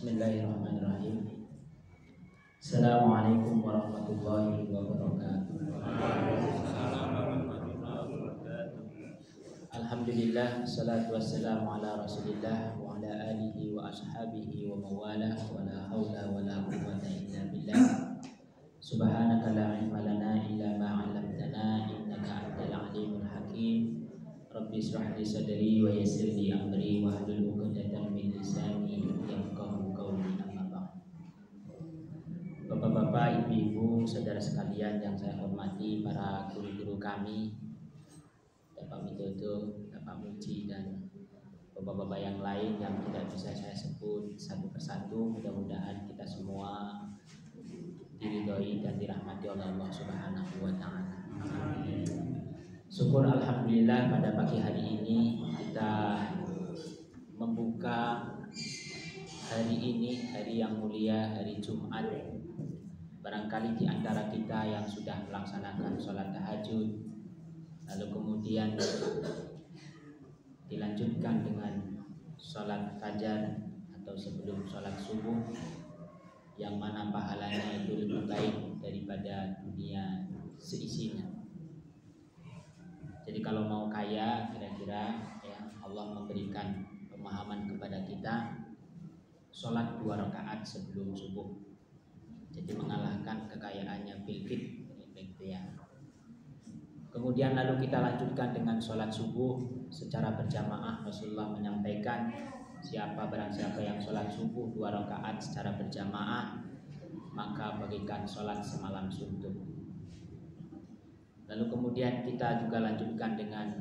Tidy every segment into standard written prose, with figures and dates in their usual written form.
Bismillahirrahmanirrahim. Assalamualaikum warahmatullahi wabarakatuh. Alhamdulillah, salatu wassalamu ala rasulillah wa ala alihi wa ashabihi wa mawalah wa la hawla wa la quwwata illa billah. Subhanaka la ilma lana illa ma 'allamtana innaka antal alimul hakim. Rabbi ishrah li sadri wa yassir li amri wa hlul 'uqdatam min lisani yafqahu qawli. Amma ba'd. Bapak-bapak, ibu-ibu, saudara sekalian yang saya hormati, para guru-guru kami, Bapak Widodo, Bapak Muji, dan bapak-bapak yang lain yang tidak bisa saya sebut satu persatu, mudah-mudahan kita semua diridhoi dan dirahmati oleh Allah Subhanahu wa Ta'ala. Syukur alhamdulillah pada pagi hari ini kita membuka hari ini, hari yang mulia, hari Jumat. Barangkali di antara kita yang sudah melaksanakan sholat tahajud, lalu kemudian dilanjutkan dengan sholat fajar atau sebelum sholat subuh, yang mana pahalanya itu lebih baik daripada dunia seisinya. Jadi kalau mau kaya, kira-kira ya Allah memberikan pemahaman kepada kita, sholat 2 rakaat sebelum subuh. Jadi mengalahkan kekayaannya Bill Gates, ya. Kemudian lalu kita lanjutkan dengan sholat subuh secara berjamaah. Rasulullah menyampaikan, barang siapa yang sholat subuh 2 rakaat secara berjamaah, maka bagikan sholat semalam suntuk. Lalu kemudian kita juga lanjutkan dengan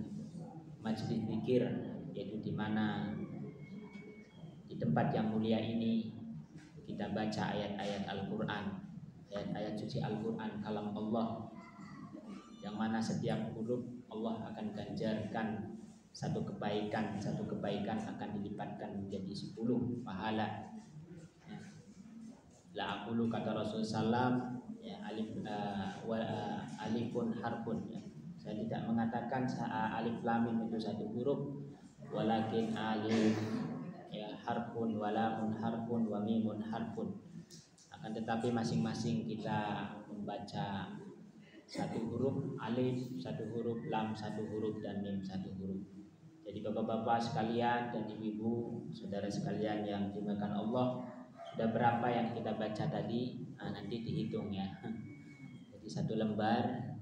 majlis zikir, yaitu di mana di tempat yang mulia ini kita baca ayat-ayat Al-Quran, ayat-ayat suci Al-Quran, kalam Allah, yang mana setiap huruf Allah akan ganjarkan satu kebaikan akan dilipatkan menjadi 10 pahala. La aqulu, kata Rasul sallam, ya, alifun harfun, ya. Saya tidak mengatakan alif lam mim itu satu huruf, walakin alif ya harfun, walamun harfun, wa mimun harfun. Akan tetapi masing-masing kita membaca satu huruf alif, satu huruf lam, satu huruf dan mim, satu huruf. Jadi bapak-bapak sekalian dan ibu-ibu, saudara sekalian yang dimuliakan Allah, sudah berapa yang kita baca tadi? Nanti dihitung ya. Jadi satu lembar,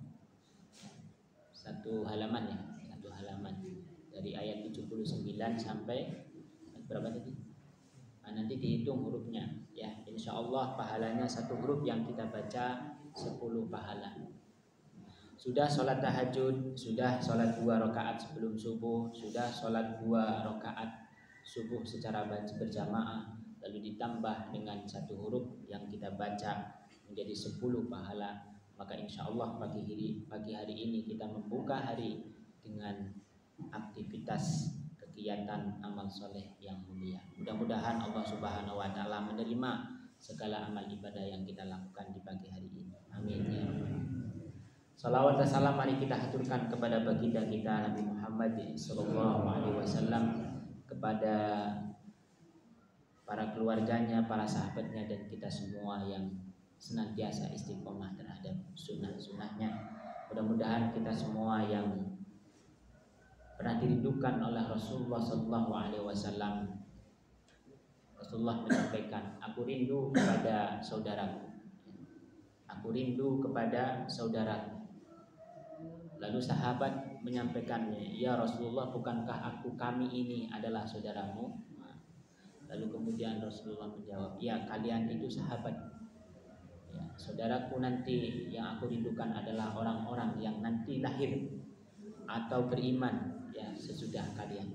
satu halaman ya, satu halaman dari ayat 79 sampai berapa tadi? Nanti dihitung hurufnya ya. Insya Allah pahalanya satu huruf yang kita baca 10 pahala. Sudah sholat tahajud, sudah sholat 2 rakaat sebelum subuh, sudah sholat 2 rakaat subuh secara berjamaah, lalu ditambah dengan satu huruf yang kita baca menjadi 10 pahala. Maka insya Allah pagi hari ini kita membuka hari dengan aktivitas kegiatan amal soleh yang mulia. Mudah-mudahan Allah Subhanahu wa Ta'ala menerima segala amal ibadah yang kita lakukan di pagi hari ini. Amin ya rabbal. Salawat dan salam mari kita haturkan kepada baginda kita Nabi Muhammad sallallahu alaihi wasallam, kepada para keluarganya, para sahabatnya, dan kita semua yang senantiasa istiqomah terhadap sunnah-sunnahnya. Mudah-mudahan kita semua yang pernah dirindukan oleh Rasulullah sallallahu alaihi wasallam. Rasulullah menyampaikan, aku rindu kepada saudaraku, aku rindu kepada saudaraku. Lalu sahabat menyampaikannya, ya Rasulullah, bukankah kami ini adalah saudaramu? Lalu kemudian Rasulullah menjawab, ya kalian itu sahabat. Ya, saudaraku nanti yang aku rindukan adalah orang-orang yang nanti lahir atau beriman ya sesudah kalian,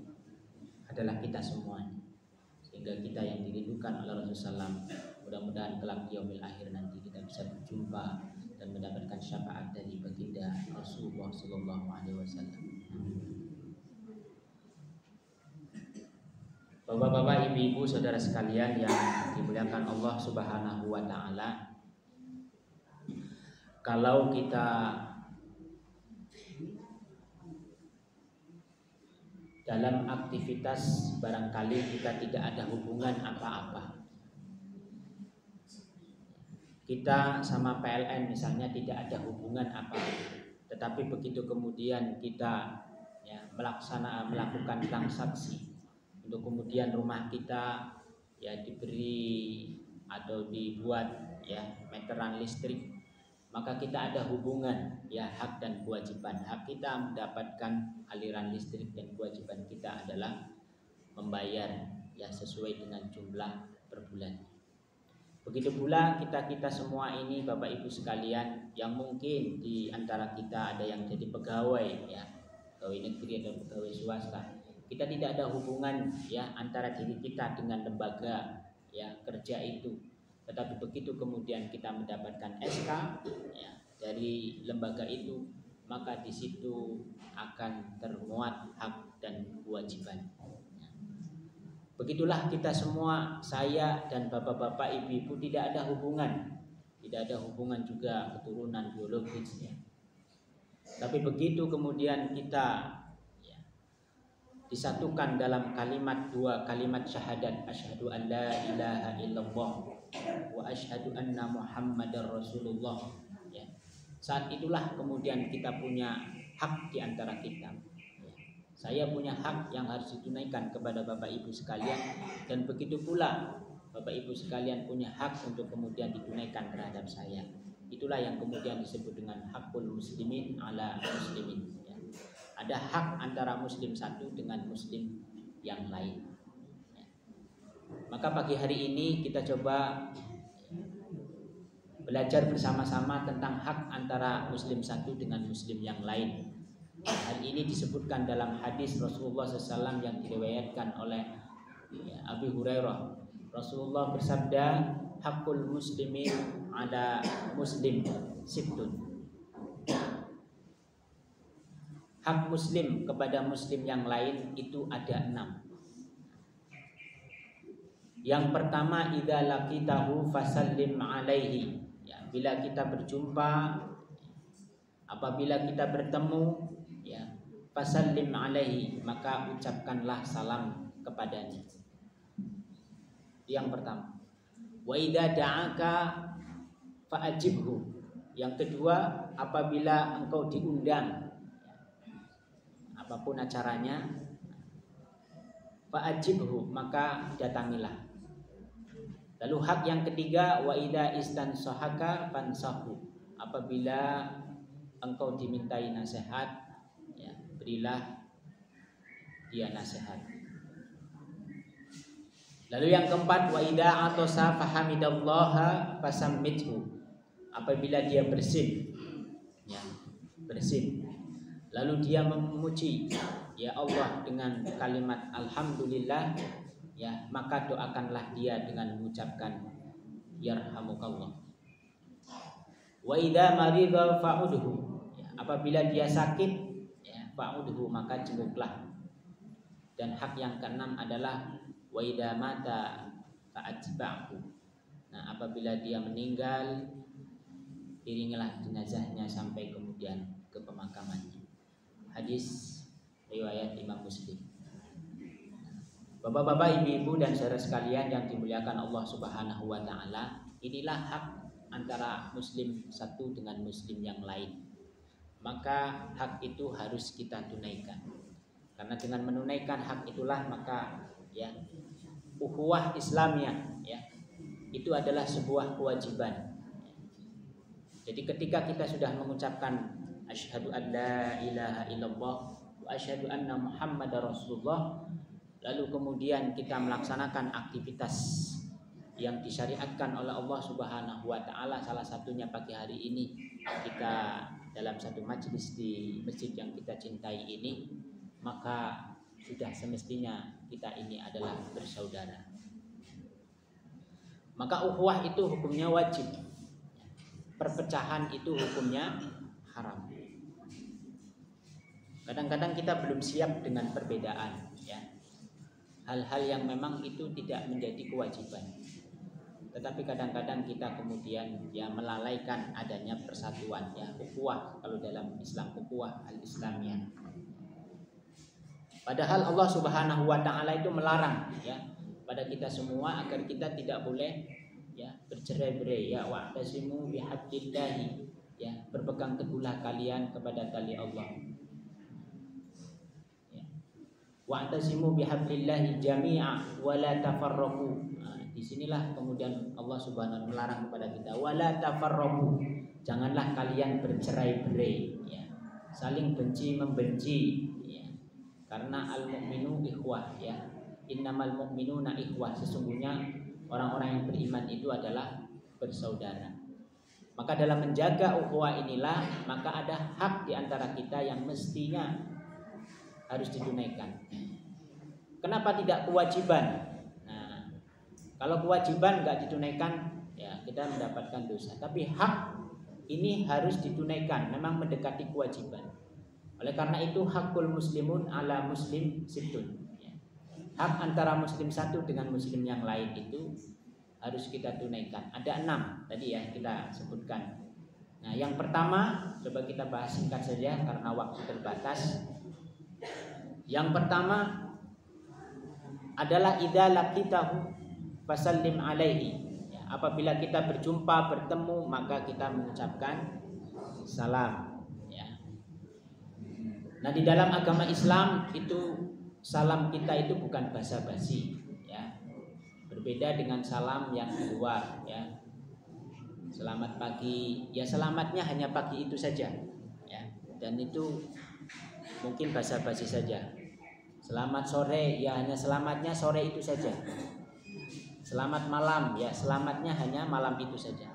adalah kita semuanya. Sehingga kita yang dirindukan oleh Rasulullah SAW. Mudah-mudahan kelak yaumil akhir nanti kita bisa berjumpa dan mendapatkan syafaat dari baginda Rasulullah sallallahu alaihi wasallam. Bapak-bapak, ibu-ibu, saudara sekalian yang dimuliakan Allah Subhanahu wa Ta'ala, kalau kita dalam aktivitas barangkali kita tidak ada hubungan apa-apa kita sama PLN misalnya tidak ada hubungan apa, tetapi begitu kemudian kita ya melakukan transaksi untuk kemudian rumah kita ya diberi atau dibuat ya meteran listrik, maka kita ada hubungan ya hak dan kewajiban. Hak kita mendapatkan aliran listrik dan kewajiban kita adalah membayar ya sesuai dengan jumlah per bulan. Begitu pula kita semua ini Bapak Ibu sekalian, yang mungkin di antara kita ada yang jadi pegawai ya, pegawai negeri atau pegawai swasta. Kita tidak ada hubungan ya antara diri kita dengan lembaga ya kerja itu. Tetapi begitu kemudian kita mendapatkan SK ya dari lembaga itu, maka di situ akan termuat hak dan kewajiban. Begitulah kita semua, saya dan bapak-bapak, ibu-ibu tidak ada hubungan. Tidak ada hubungan juga keturunan biologis ya. Tapi begitu kemudian kita ya, disatukan dalam dua kalimat syahadat, asyhadu an la ilaha illallah wa asyhadu anna muhammadar rasulullah ya. Saat itulah kemudian kita punya hak di antara kita. Saya punya hak yang harus ditunaikan kepada Bapak Ibu sekalian, dan begitu pula Bapak Ibu sekalian punya hak untuk kemudian ditunaikan terhadap saya. Itulah yang kemudian disebut dengan hakul muslimin ala muslimin ya. Ada hak antara muslim satu dengan muslim yang lain ya. Maka pagi hari ini kita coba belajar bersama-sama tentang hak antara muslim satu dengan muslim yang lain. Hal ini disebutkan dalam hadis Rasulullah SAW yang diriwayatkan oleh Abi Hurairah. Rasulullah bersabda, hakul muslimin ada muslim sittun. Hak muslim kepada muslim yang lain itu ada 6. Yang pertama, idza laqitahu fasallim alaihi ya, bila kita berjumpa, apabila kita bertemu ya, fasallim alaihi, maka ucapkanlah salam kepadanya. Yang pertama. Wa idza da'aka fa'ajibhu. Yang kedua, apabila engkau diundang apapun acaranya, fa'ajibhu, maka datangilah. Lalu hak yang ketiga, wa idza istansahaka fansahu. Apabila engkau dimintai nasihat, berilah dia nasihat. Lalu yang keempat, wa idza atasa fahamidallaha fasammithu. Apabila dia bersin ya, bersin, lalu dia memuji ya Allah dengan kalimat alhamdulillah ya, maka doakanlah dia dengan mengucapkan yarhamukallah. Wa idza marida fa'udhu ya, apabila dia sakit fa'udhu, maka jenguklah. Dan hak yang keenam adalah wa idza mata fa'atba'hu. Nah, apabila dia meninggal, iringilah jenazahnya sampai kemudian ke pemakamannya. Hadis riwayat Imam Muslim. Bapak-bapak, ibu-ibu dan saudara sekalian yang dimuliakan Allah Subhanahu wa taala, inilah hak antara muslim satu dengan muslim yang lain. Maka hak itu harus kita tunaikan. Karena dengan menunaikan hak itulah maka ya ukhuwah Islamiyah ya itu adalah sebuah kewajiban. Jadi ketika kita sudah mengucapkan asyhadu an la ilaha illallah wa asyhadu anna muhammadar rasulullah, lalu kemudian kita melaksanakan aktivitas yang disyariatkan oleh Allah Subhanahu wa taala, salah satunya pagi hari ini kita dalam satu majelis di masjid yang kita cintai ini, maka sudah semestinya kita ini adalah bersaudara. Maka ukhuwah itu hukumnya wajib, perpecahan itu hukumnya haram. Kadang-kadang kita belum siap dengan perbedaan ya, hal-hal yang memang itu tidak menjadi kewajiban. Tetapi kadang-kadang kita kemudian ya melalaikan adanya persatuan ya, ukhuwah, kalau dalam Islam ukhuwah al-Islamiyah. Padahal Allah Subhanahu wa taala itu melarang ya pada kita semua agar kita tidak boleh ya, bercerai-berai, ya, wa'tasimu bihablillahi, ya, berpegang teguhlah kalian kepada tali Allah. Ya. Wa'tasimu bihablillahi jami'a wa la tafarraqu. Nah, disinilah kemudian Allah Subhanahu wa taala melarang kepada kita, wa la tafarraqu. Janganlah kalian bercerai-berai, ya. Saling benci membenci, ya. Karena al-mu'minu ikhwah, ya. Innamal mu'minuna ikhwah. Sesungguhnya orang-orang yang beriman itu adalah bersaudara. Maka dalam menjaga ukhuwah inilah maka ada hak di antara kita yang mestinya harus ditunaikan. Kenapa tidak kewajiban? Nah, kalau kewajiban nggak ditunaikan, ya kita mendapatkan dosa. Tapi hak ini harus ditunaikan, memang mendekati kewajiban. Oleh karena itu hakul muslimun ala muslim situn. Hak antara muslim satu dengan muslim yang lain itu harus kita tunaikan. Ada 6 tadi ya kita sebutkan. Nah, yang pertama coba kita bahas singkat saja karena waktu terbatas. Yang pertama adalah idza laqitahu fasallim alaihi. Ya, apabila kita berjumpa bertemu maka kita mengucapkan salam. Ya. Nah, di dalam agama Islam itu salam kita itu bukan basa-basi. Berbeda dengan salam yang di luar, ya. Selamat pagi, ya selamatnya hanya pagi itu saja, ya. Dan itu mungkin basa-basi saja. Selamat sore, ya hanya selamatnya sore itu saja. Selamat malam, ya selamatnya hanya malam itu saja.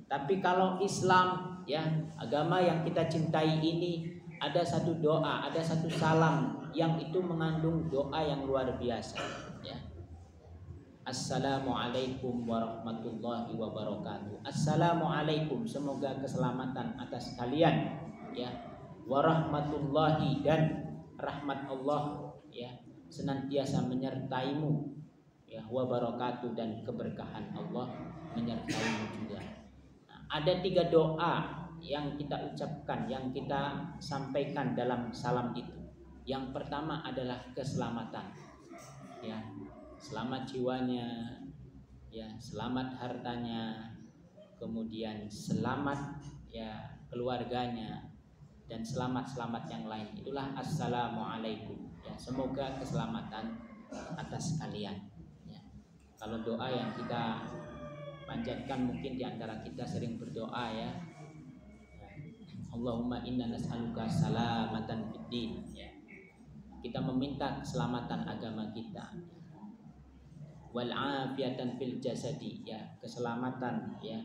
Tapi kalau Islam, ya agama yang kita cintai ini ada satu doa, ada satu salam yang itu mengandung doa yang luar biasa, ya. Assalamualaikum warahmatullahi wabarakatuh. Assalamualaikum, semoga keselamatan atas kalian, ya. Warahmatullahi, dan rahmat Allah, ya, senantiasa menyertaimu, ya. Wabarakatuh, dan keberkahan Allah menyertaimu juga. Nah, ada 3 doa yang kita ucapkan, yang kita sampaikan dalam salam itu. Yang pertama adalah keselamatan, ya. Selamat jiwanya, ya, selamat hartanya, kemudian selamat, ya, keluarganya, dan selamat yang lain. Itulah assalamualaikum, ya, semoga keselamatan atas kalian, ya. Kalau doa yang kita panjatkan mungkin diantara kita sering berdoa, ya, Allahumma inna nas'aluka salamatan fid din, ya. Kita meminta keselamatan agama kita. Wal afiatan fil jasadi, ya, keselamatan, ya,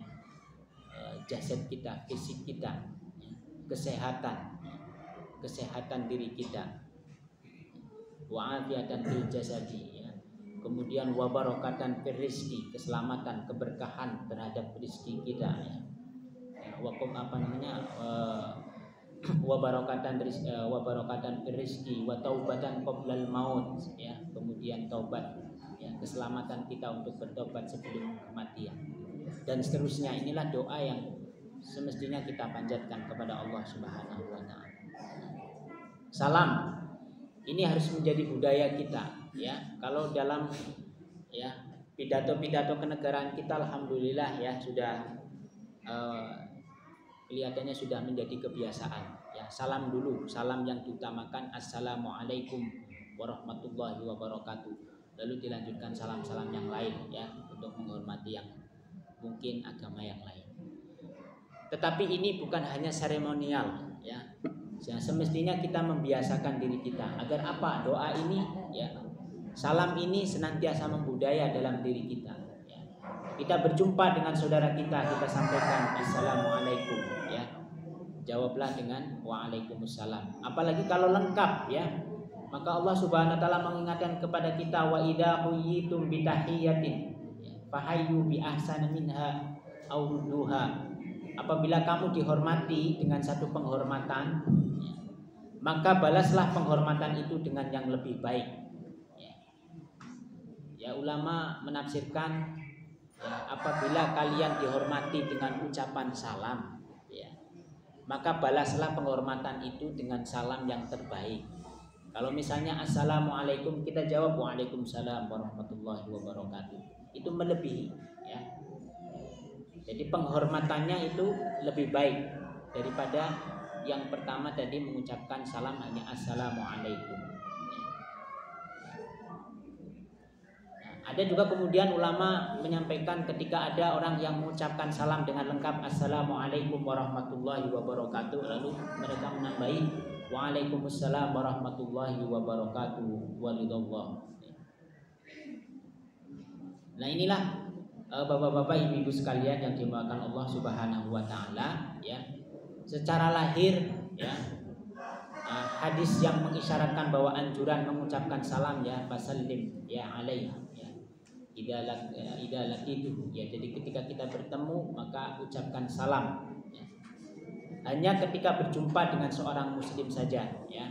jasad kita, fisik kita, ya, kesehatan diri kita. Wa afiatan fil jasadi, ya. Kemudian wa barakatan fil rizki, keselamatan, keberkahan terhadap rezeki kita, ya. Wa barakatan fil rizki wa taubatan qoblal maut, ya. Kemudian taubat, ya, keselamatan kita untuk bertobat sebelum kematian, dan seterusnya. Inilah doa yang semestinya kita panjatkan kepada Allah Subhanahu wa taala. Salam ini harus menjadi budaya kita, ya. Kalau dalam, ya, pidato-pidato kenegaraan kita, alhamdulillah, ya, sudah kelihatannya sudah menjadi kebiasaan, ya. Salam dulu, salam yang diutamakan assalamualaikum warahmatullahi wabarakatuh. Lalu dilanjutkan salam-salam yang lain, ya, untuk menghormati yang mungkin agama yang lain. Tetapi ini bukan hanya seremonial, ya. Semestinya kita membiasakan diri kita agar apa? Doa ini, ya, salam ini senantiasa membudaya dalam diri kita, ya. Kita berjumpa dengan saudara kita sampaikan assalamualaikum, ya. Jawablah dengan waalaikumsalam. Apalagi kalau lengkap, ya. Maka Allah Subhanahu wa taala mengingatkan kepada kita, wa idza huyitum bi tahiyyatin fahayyu bi ahsana minha aw rudduha. Apabila kamu dihormati dengan satu penghormatan, maka balaslah penghormatan itu dengan yang lebih baik. Ya, ulama menafsirkan, ya, apabila kalian dihormati dengan ucapan salam, ya, maka balaslah penghormatan itu dengan salam yang terbaik. Kalau misalnya assalamualaikum, kita jawab waalaikumsalam warahmatullahi wabarakatuh. Itu melebihi, ya. Jadi penghormatannya itu lebih baik daripada yang pertama tadi mengucapkan salam hanya assalamualaikum. Ada juga kemudian ulama menyampaikan ketika ada orang yang mengucapkan salam dengan lengkap assalamualaikum warahmatullahi wabarakatuh, lalu mereka menambahi waalaikumsalam warahmatullahi wabarakatuh walidallah. Nah inilah bapak-bapak ibu-ibu sekalian yang dimuliakan Allah Subhanahu wa taala, ya. Secara lahir, ya, hadis yang mengisyaratkan bahwa anjuran mengucapkan salam, ya, fasallim ya alaihi, ya. Idza laqitu, ya. Jadi ketika kita bertemu maka ucapkan salam, ya. Hanya ketika berjumpa dengan seorang muslim saja, ya.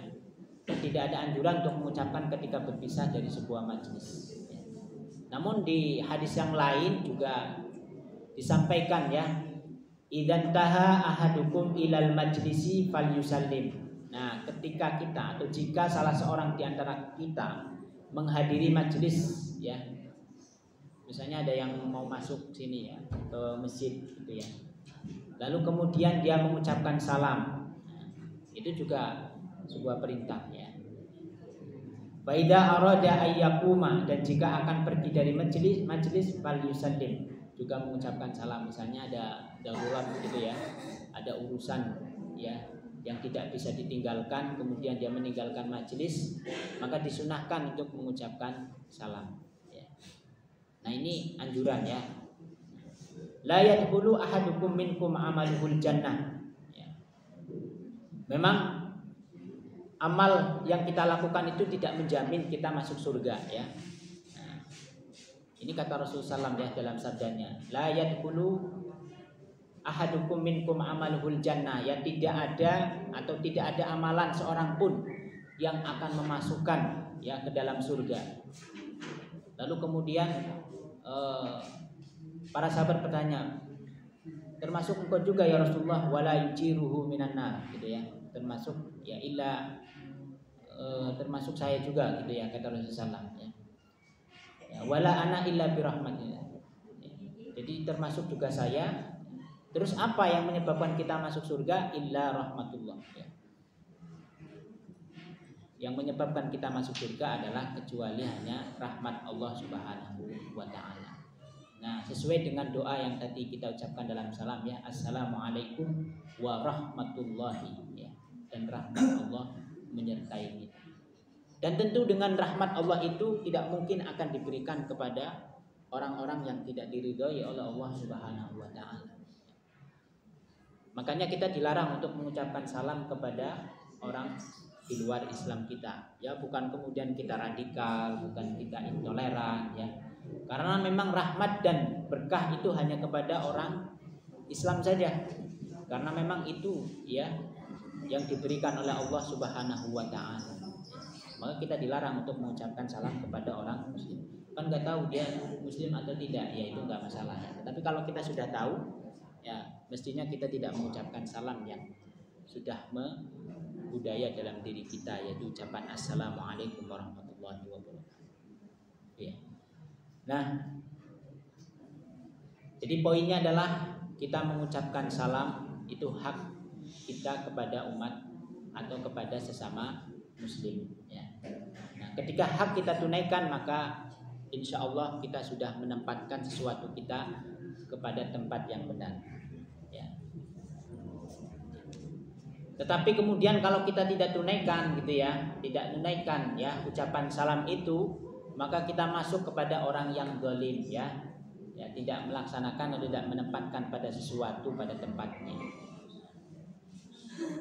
Dan tidak ada anjuran untuk mengucapkan ketika berpisah dari sebuah majelis. Namun di hadis yang lain juga disampaikan, ya, idzan taha ahadukum ilal majlisi falyusallim. Nah, ketika kita atau jika salah seorang di antara kita menghadiri majelis, ya, misalnya ada yang mau masuk sini, ya, ke masjid gitu, ya, lalu kemudian dia mengucapkan salam, nah, itu juga sebuah perintah, ya. Faida arada ayyakuma, dan jika akan pergi dari majelis falyusallim, juga mengucapkan salam. Misalnya ada darurat gitu, ya, ada urusan, ya, yang tidak bisa ditinggalkan, kemudian dia meninggalkan majelis, maka disunahkan untuk mengucapkan salam, ya. Nah ini anjuran, ya. La yadkhulu ahadukum minkum amaluhul jannah, ya. Memang amal yang kita lakukan itu tidak menjamin kita masuk surga, ya. Nah, ini kata Rasulullah SAW, ya, dalam sabdanya, la yadkhulu ahadukum minkum amaluhul jannah, ya, tidak ada atau tidak ada amalan seorang pun yang akan memasukkan, ya, ke dalam surga. Lalu kemudian para sahabat bertanya, termasuk engkau juga ya Rasulullah, wala yujiruhu minan nar, gitu, ya, termasuk, ya, termasuk saya juga, gitu, ya, kata Rasulullah SAW, ya. Ya, wala ana illa birahmatillah, ya. Jadi termasuk juga saya. Terus apa yang menyebabkan kita masuk surga? Illa rahmatullah, ya. Yang menyebabkan kita masuk surga adalah kecuali hanya rahmat Allah Subhanahu wa taala. Nah, sesuai dengan doa yang tadi kita ucapkan dalam salam, ya, assalamualaikum warahmatullahi, ya, dan rahmat Allah menyertai kita. Dan tentu dengan rahmat Allah itu tidak mungkin akan diberikan kepada orang-orang yang tidak diridhoi oleh Allah Subhanahu wa taala. Makanya kita dilarang untuk mengucapkan salam kepada orang di luar Islam kita, ya, bukan kemudian kita radikal, bukan kita intoleran, ya. Karena memang rahmat dan berkah itu hanya kepada orang Islam saja. Karena memang itu, ya, yang diberikan oleh Allah Subhanahu wa taala. Maka kita dilarang untuk mengucapkan salam kepada orang muslim. Kan nggak tahu dia muslim atau tidak, ya itu nggak masalah, ya. Tapi kalau kita sudah tahu, ya, mestinya kita tidak mengucapkan salam yang sudah budaya dalam diri kita, yaitu ucapan assalamualaikum warahmatullahi wabarakatuh, ya. Nah, jadi poinnya adalah kita mengucapkan salam itu hak kita kepada umat atau kepada sesama muslim, ya. Nah, ketika hak kita tunaikan, maka insya Allah kita sudah menempatkan sesuatu kita kepada tempat yang benar, ya. Tetapi kemudian kalau kita tidak tunaikan, gitu, ya, tidak tunaikan, ya, ucapan salam itu, maka kita masuk kepada orang yang zalim, ya, ya, tidak melaksanakan atau tidak menempatkan pada sesuatu pada tempatnya.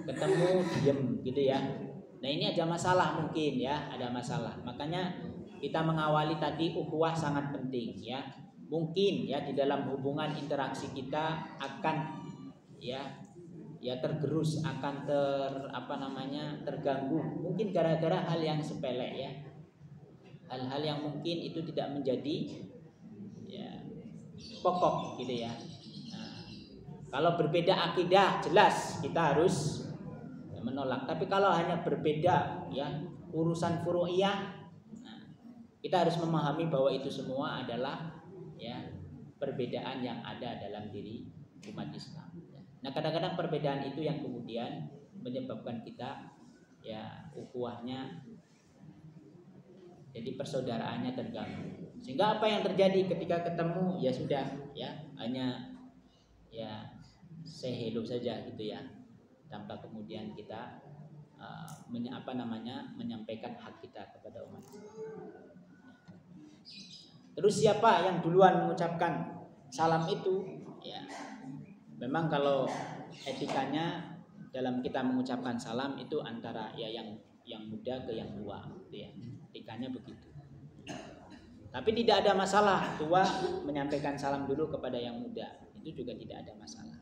Ketemu diem, gitu, ya. Nah ini ada masalah mungkin, ya, ada masalah. Makanya kita mengawali tadi ukhuwah sangat penting, ya. Mungkin, ya, di dalam hubungan interaksi kita akan, ya, tergerus, akan terganggu. Mungkin gara-gara hal yang sepele, ya. Hal-hal yang mungkin itu tidak menjadi, ya, pokok, gitu, ya. Nah, kalau berbeda akidah jelas kita harus menolak. Tapi kalau hanya berbeda, ya, urusan furu'iyah, nah, kita harus memahami bahwa itu semua adalah, ya, perbedaan yang ada dalam diri umat Islam. Nah, kadang-kadang perbedaan itu yang kemudian menyebabkan kita ya ukhuwahnya, jadi persaudaraannya terganggu. Sehingga apa yang terjadi ketika ketemu ya sudah ya hanya ya say hello saja gitu ya, tanpa kemudian kita menyampaikan hak kita kepada umat. Terus siapa yang duluan mengucapkan salam itu? Ya, memang kalau etikanya dalam kita mengucapkan salam itu antara ya yang muda ke yang tua, gitu ya. Etikanya begitu. Tapi tidak ada masalah tua menyampaikan salam dulu kepada yang muda, itu juga tidak ada masalah.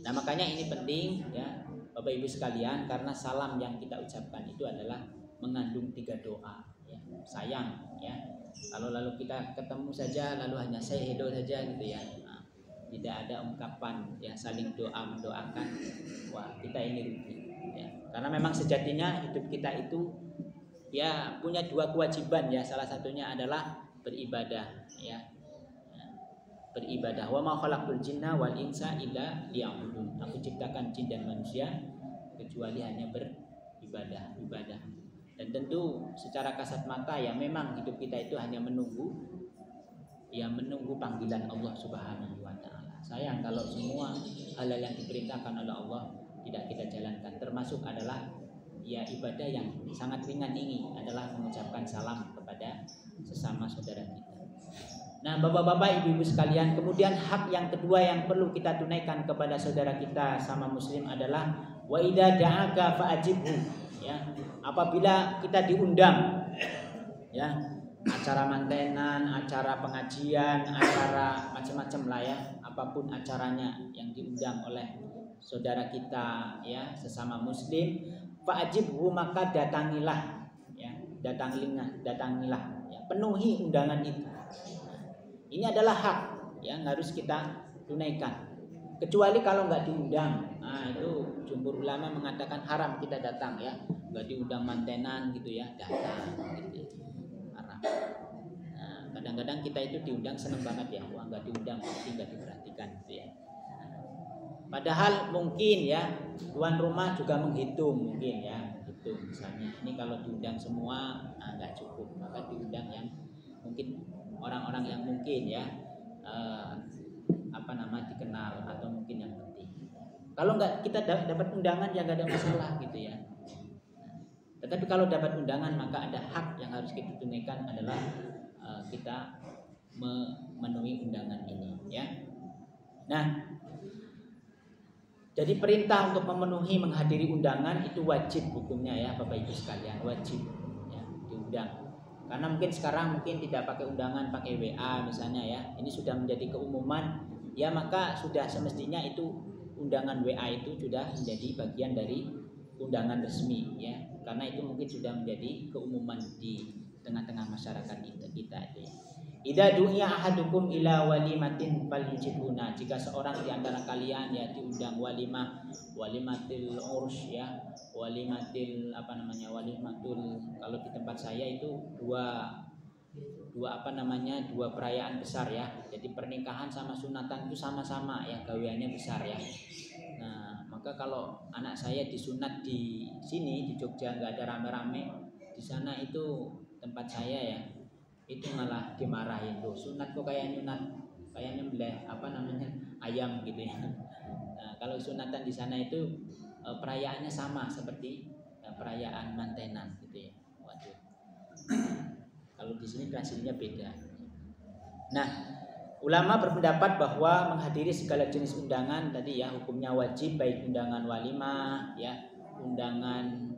Nah, makanya ini penting ya Bapak Ibu sekalian, karena salam yang kita ucapkan itu adalah mengandung 3 doa ya. Sayang ya kalau lalu kita ketemu saja lalu hanya say hello saja gitu ya. Nah, tidak ada ungkapan ya saling doa mendoakan, wah kita ini rugi ya. Karena memang sejatinya hidup kita itu ya punya 2 kewajiban ya, salah satunya adalah beribadah ya. Beribadah. Wa ma khalaqtul jinna wal insa illa liya'budun. Aku ciptakan jin dan manusia kecuali hanya beribadah. Dan tentu secara kasat mata ya memang hidup kita itu hanya menunggu panggilan Allah Subhanahu wa taala. Sayang kalau semua hal-hal yang diperintahkan oleh Allah tidak kita jalankan. Termasuk adalah ya ibadah yang sangat ringan ini adalah mengucapkan salam kepada sesama saudara kita. Nah, bapak-bapak, ibu-ibu sekalian, kemudian hak yang kedua yang perlu kita tunaikan kepada saudara kita sama muslim adalah wa idza da'aka fa'ajibhu ya. Apabila kita diundang ya, acara mantenan, acara pengajian, acara macam-macam lah ya, apapun acaranya yang diundang oleh saudara kita ya sesama muslim, fa'ajibhu maka datangilah ya, datangilah ya, penuhi undangan itu. Ini adalah hak yang harus kita tunaikan. Kecuali kalau nggak diundang, nah itu jumhur ulama mengatakan haram kita datang ya, nggak diundang mantenan gitu ya, datang gitu, haram. Nah, kadang-kadang kita itu diundang seneng banget ya, wah nggak diundang pasti nggak diperhatikan gitu ya. Padahal mungkin ya tuan rumah juga menghitung mungkin ya, itu misalnya ini kalau diundang semua nggak cukup, maka diundang yang mungkin orang-orang yang mungkin ya dikenal atau mungkin yang penting. Kalau nggak kita dapat undangan ya nggak ada masalah gitu ya. Tetapi kalau dapat undangan maka ada hak yang harus kita tunaikan adalah kita memenuhi undangan ini ya. Nah, jadi perintah untuk memenuhi menghadiri undangan itu wajib hukumnya ya Bapak Ibu sekalian, wajib ya diundang. Karena mungkin sekarang tidak pakai undangan, pakai WA misalnya ya. Ini sudah menjadi keumuman ya, maka sudah semestinya itu undangan WA itu sudah menjadi bagian dari undangan resmi ya. Karena itu mungkin sudah menjadi keumuman di tengah-tengah masyarakat kita itu ya. Idza du'iya ahadukum ila walimatin falyujibuna. Jika seorang di antara kalian ya diundang walimatil urs ya, walimatil walimatul, kalau di tempat saya itu dua perayaan besar ya. Jadi pernikahan sama sunatan itu sama-sama ya, gaweannya besar ya. Nah, maka kalau anak saya disunat di sini di Jogja nggak ada rame-rame, di sana itu tempat saya ya, itu malah dimarahin, loh sunat kok kayak nyembelih ayam gitu ya. Nah, kalau sunatan di sana itu perayaannya sama seperti perayaan mantenan gitu ya. Waduh. Kalau di sini tradisinya beda. Nah, ulama berpendapat bahwa menghadiri segala jenis undangan tadi ya hukumnya wajib, baik undangan walimah ya, undangan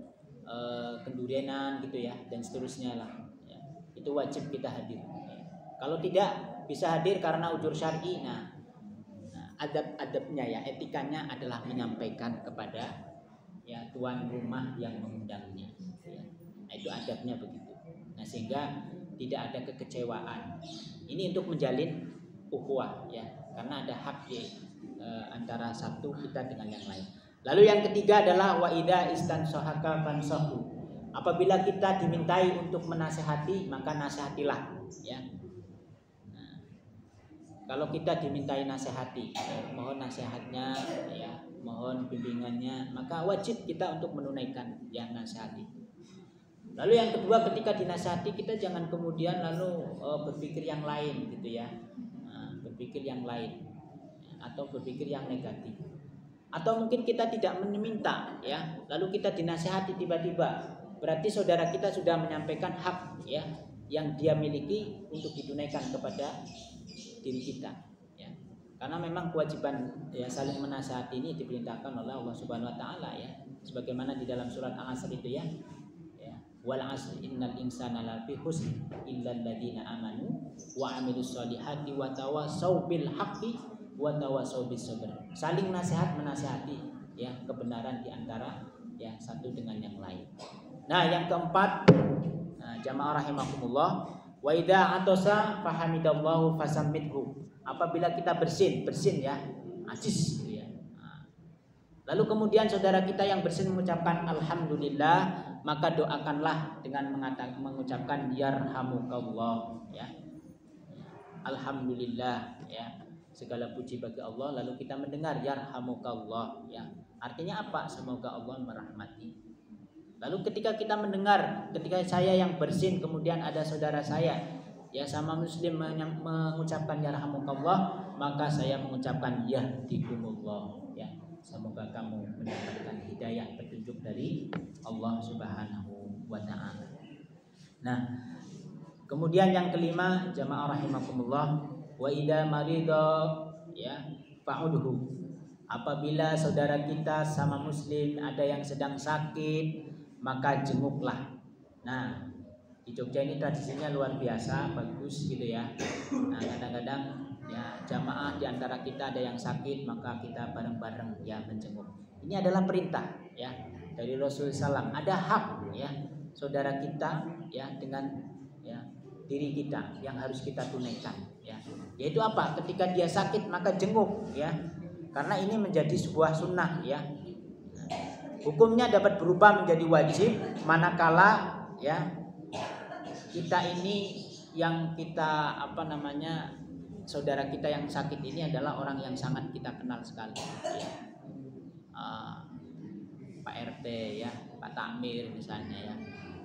kendurianan gitu ya, dan seterusnya lah. Itu wajib kita hadir. Kalau tidak bisa hadir karena ujur syar'i, nah adab-adabnya ya, etikanya adalah menyampaikan kepada ya tuan rumah yang mengundangnya ya. Nah, itu adabnya begitu. Nah, sehingga tidak ada kekecewaan. Ini untuk menjalin ukhuwah ya, karena ada hak antara satu kita dengan yang lain. Lalu yang ketiga adalah wa idza istansahaka fansahu. Apabila kita dimintai untuk menasehati, maka nasihatilah ya. Nah, kalau kita dimintai nasihati, mohon nasihatnya, ya, mohon bimbingannya, maka wajib kita untuk menunaikan yang nasihati. Lalu yang kedua, ketika dinasihati kita jangan kemudian lalu berpikir yang lain gitu ya, berpikir yang lain atau berpikir yang negatif. Atau mungkin kita tidak meminta, ya, lalu kita dinasihati tiba-tiba, berarti saudara kita sudah menyampaikan hak, ya, yang dia miliki untuk ditunaikan kepada diri kita, ya. Karena memang kewajiban, ya, saling menasihati ini diperintahkan oleh Allah Subhanahu Wa Taala, ya, sebagaimana di dalam surat Al-Asr itu, ya, wal 'asri innal insana lafi khusr illa alladziina amanu wa 'amilus shalihati wa tawassaw bil haqqi wa tawassaw bis sabr. Saling nasihat menasihati, ya, kebenaran di antara, ya, satu dengan yang lain. Nah, yang keempat, jamaah rahimakumullah, wa idza atasa fahamidallahu fasammithu. Apabila kita bersin ya, ajis gitu ya. Lalu kemudian saudara kita yang bersin mengucapkan alhamdulillah, maka doakanlah dengan mengucapkan yarhamukallah, ya. Alhamdulillah, ya. Segala puji bagi Allah, lalu kita mendengar yarhamukallah, ya. Artinya apa? Semoga Allah merahmati. Lalu ketika kita mendengar, ketika saya yang bersin kemudian ada saudara saya, ya, sama muslim yang mengucapkan yarhamukallah, maka saya mengucapkan yahdikumullah, ya. Semoga kamu mendapatkan hidayah petunjuk dari Allah Subhanahu wa Ta'ala. Nah, kemudian yang kelima, jamaah rahimakumullah, wa idza marida, ya, fa'udhu. Apabila saudara kita sama muslim ada yang sedang sakit, maka jenguklah. Nah, di Jogja ini tradisinya luar biasa, bagus gitu ya. Nah, kadang-kadang, ya, jamaah di antara kita ada yang sakit, maka kita bareng-bareng, ya, menjenguk. Ini adalah perintah, ya, dari Rasulullah SAW. Ada hak, ya, saudara kita, ya, dengan, ya, diri kita yang harus kita tunaikan, ya. Yaitu apa? Ketika dia sakit maka jenguk, ya. Karena ini menjadi sebuah sunnah, ya. Hukumnya dapat berubah menjadi wajib manakala, ya, kita ini yang kita saudara kita yang sakit ini adalah orang yang sangat kita kenal sekali, ya. Pak RT, ya, Pak Takmir misalnya, ya,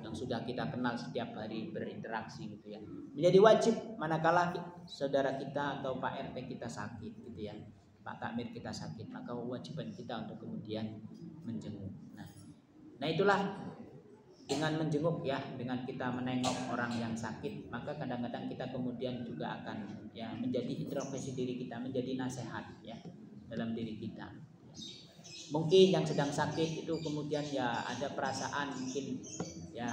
yang sudah kita kenal setiap hari berinteraksi gitu, ya. Menjadi wajib manakala saudara kita atau Pak RT kita sakit gitu, ya, Pak Takmir kita sakit, maka kewajiban kita untuk kemudian menjenguk. Nah itulah dengan menjenguk, ya, dengan kita menengok orang yang sakit, maka kadang-kadang kita kemudian juga akan, ya, menjadi introspeksi diri kita, menjadi nasihat, ya, dalam diri kita. Mungkin yang sedang sakit itu kemudian, ya, ada perasaan mungkin, ya,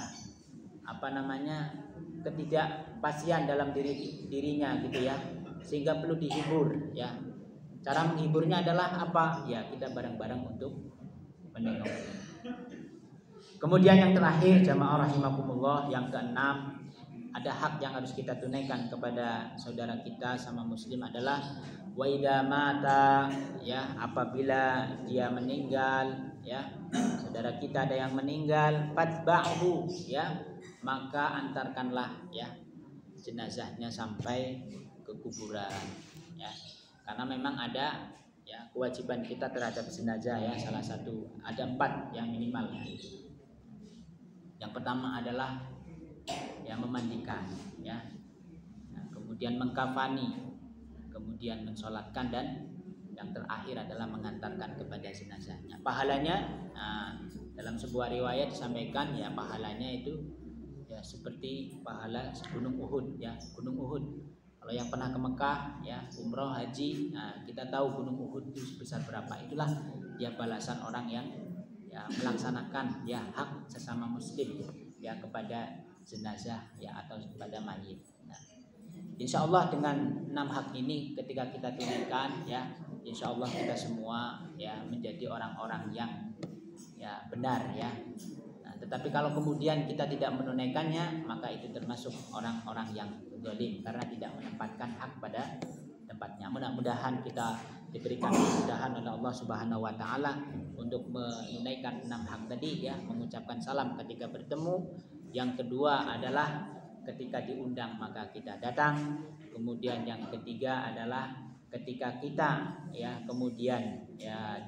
ketidakpastian dalam dirinya gitu, ya, sehingga perlu dihibur, ya. Cara menghiburnya adalah apa? Ya, kita bareng-bareng untuk menengok. Kemudian yang terakhir, jamaah rahimakumullah, yang keenam, ada hak yang harus kita tunaikan kepada saudara kita sama muslim adalah wa idza mata, ya, apabila dia meninggal, ya, saudara kita ada yang meninggal, fatba'hu, ya, maka antarkanlah, ya, jenazahnya sampai ke kuburan, ya. Karena memang ada, ya, kewajiban kita terhadap jenazah, ya, salah satu ada 4 yang minimal, ya. Yang pertama adalah, ya, memandikan, ya, nah, kemudian mengkafani, kemudian mensolatkan, dan yang terakhir adalah mengantarkan kepada jenazahnya. Pahalanya, dalam sebuah riwayat disampaikan, ya, pahalanya itu, ya, seperti pahala gunung Uhud, ya, gunung Uhud. Kalau yang pernah ke Mekah, ya, umroh, haji, kita tahu gunung Uhud itu sebesar berapa. Itulah, ya, balasan orang yang, ya, melaksanakan, ya, hak sesama muslim, ya, kepada jenazah, ya, atau kepada mayit. Nah, insya Allah dengan 6 hak ini ketika kita tunaikan, ya, insya Allah kita semua, ya, menjadi orang-orang yang, ya, benar, ya. Nah, tetapi kalau kemudian kita tidak menunaikannya, maka itu termasuk orang-orang yang zalim karena tidak menempatkan hak pada tempatnya. Mudah-mudahan kita diberikan kemudahan oleh Allah Subhanahu wa Ta'ala untuk menunaikan 6 hak tadi, ya, mengucapkan salam ketika bertemu. Yang kedua adalah ketika diundang maka kita datang. Kemudian yang ketiga adalah ketika kita ya kemudian ya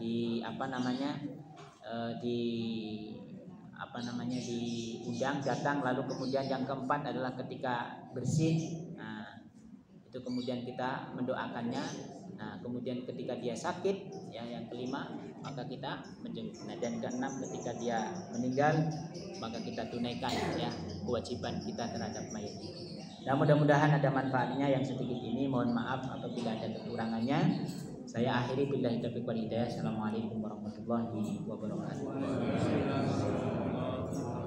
diundang datang, lalu kemudian yang keempat adalah ketika bersih. Nah, itu kemudian kita mendoakannya. Nah, kemudian ketika dia sakit ya yang kelima maka kita menjenguk. Nah, dan keenam ketika dia meninggal maka kita tunaikan ya kewajiban kita terhadap mayat. Nah, mudah-mudahan ada manfaatnya yang sedikit ini. Mohon maaf apabila ada kekurangannya. Saya akhiri billahi taufiq wal hidayah. Assalamualaikum warahmatullahi wabarakatuh.